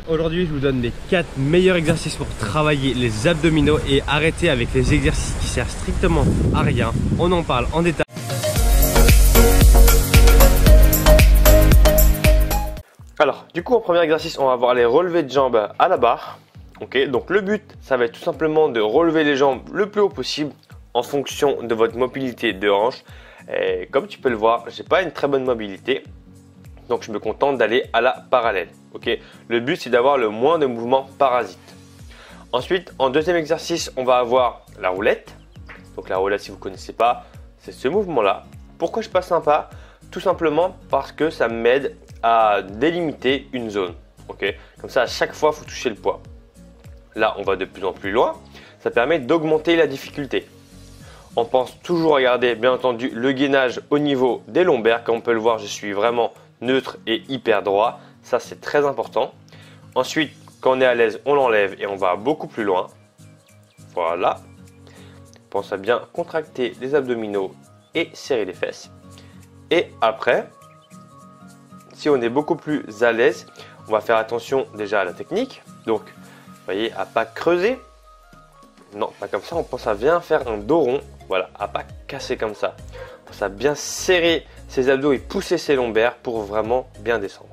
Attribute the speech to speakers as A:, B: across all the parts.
A: Aujourd'hui, je vous donne mes 4 meilleurs exercices pour travailler les abdominaux et arrêter avec les exercices qui servent strictement à rien. On en parle en détail. Alors, du coup, en premier exercice, on va voir les relevés de jambes à la barre. Ok, donc le but, ça va être tout simplement de relever les jambes le plus haut possible en fonction de votre mobilité de hanche. Et comme tu peux le voir, j'ai pas une très bonne mobilité, donc je me contente d'aller à la parallèle. Ok, le but c'est d'avoir le moins de mouvements parasites. Ensuite, en deuxième exercice, on va avoir la roulette. Donc la roulette, si vous ne connaissez pas, c'est ce mouvement-là. Pourquoi je passe un pas? Tout simplement parce que ça m'aide à délimiter une zone. Ok, comme ça, à chaque fois, il faut toucher le poids. Là, on va de plus en plus loin. Ça permet d'augmenter la difficulté. On pense toujours à garder, bien entendu, le gainage au niveau des lombaires. Comme on peut le voir, je suis vraiment neutre et hyper droit. Ça, c'est très important. Ensuite, quand on est à l'aise, on l'enlève et on va beaucoup plus loin. Voilà. Pense à bien contracter les abdominaux et serrer les fesses. Et après, si on est beaucoup plus à l'aise, on va faire attention déjà à la technique. Donc, vous voyez, à pas creuser. Non, pas comme ça. On pense à bien faire un dos rond. Voilà, à pas casser comme ça. On pense à bien serrer ses abdos et pousser ses lombaires pour vraiment bien descendre.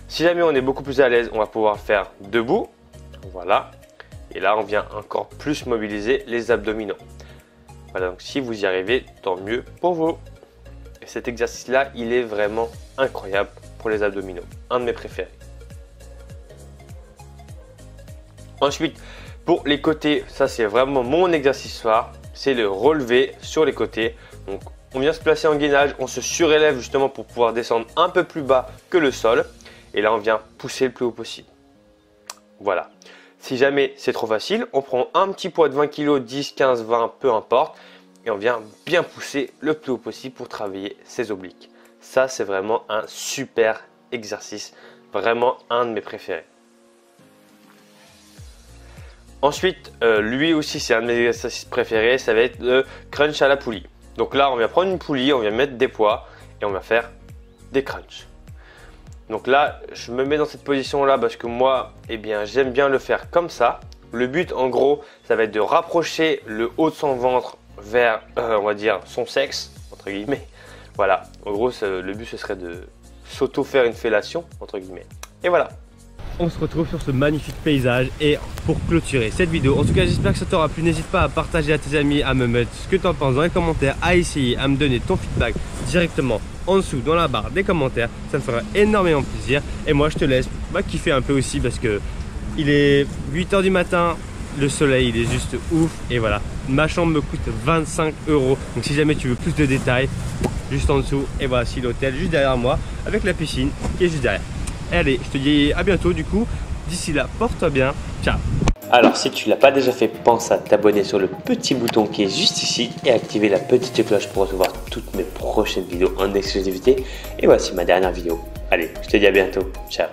A: Si jamais on est beaucoup plus à l'aise, on va pouvoir le faire debout. Voilà. Et là, on vient encore plus mobiliser les abdominaux. Voilà, donc si vous y arrivez, tant mieux pour vous. Et cet exercice-là, il est vraiment incroyable pour les abdominaux. Un de mes préférés. Ensuite, pour les côtés, ça c'est vraiment mon exercice phare, c'est le relevé sur les côtés. Donc, on vient se placer en gainage, on se surélève justement pour pouvoir descendre un peu plus bas que le sol. Et là, on vient pousser le plus haut possible. Voilà. Si jamais c'est trop facile, on prend un petit poids de 20 kg, 10, 15, 20, peu importe. Et on vient bien pousser le plus haut possible pour travailler ses obliques. Ça, c'est vraiment un super exercice. Vraiment un de mes préférés. Ensuite, lui aussi, c'est un de mes exercices préférés. Ça va être le crunch à la poulie. Donc là, on vient prendre une poulie, on vient mettre des poids et on va faire des crunchs. Donc là, je me mets dans cette position-là parce que moi, eh bien, j'aime bien le faire comme ça. Le but, en gros, ça va être de rapprocher le haut de son ventre vers, on va dire, son sexe, entre guillemets. Voilà, en gros, le but, ce serait de s'auto-faire une fellation, entre guillemets. Et voilà. On se retrouve sur ce magnifique paysage et pour clôturer cette vidéo, en tout cas j'espère que ça t'aura plu, n'hésite pas à partager à tes amis, à me mettre ce que tu en penses dans les commentaires, à essayer, à me donner ton feedback directement en dessous dans la barre des commentaires, ça me fera énormément plaisir et moi je te laisse kiffer un peu aussi parce que il est 8 h du matin, le soleil il est juste ouf et voilà, ma chambre me coûte 25 €, donc si jamais tu veux plus de détails, juste en dessous et voici l'hôtel juste derrière moi avec la piscine qui est juste derrière. Allez, je te dis à bientôt du coup. D'ici là, porte-toi bien. Ciao.
B: Alors si tu ne l'as pas déjà fait, pense à t'abonner sur le petit bouton qui est juste ici et activer la petite cloche pour recevoir toutes mes prochaines vidéos en exclusivité. Et voici ma dernière vidéo. Allez, je te dis à bientôt. Ciao.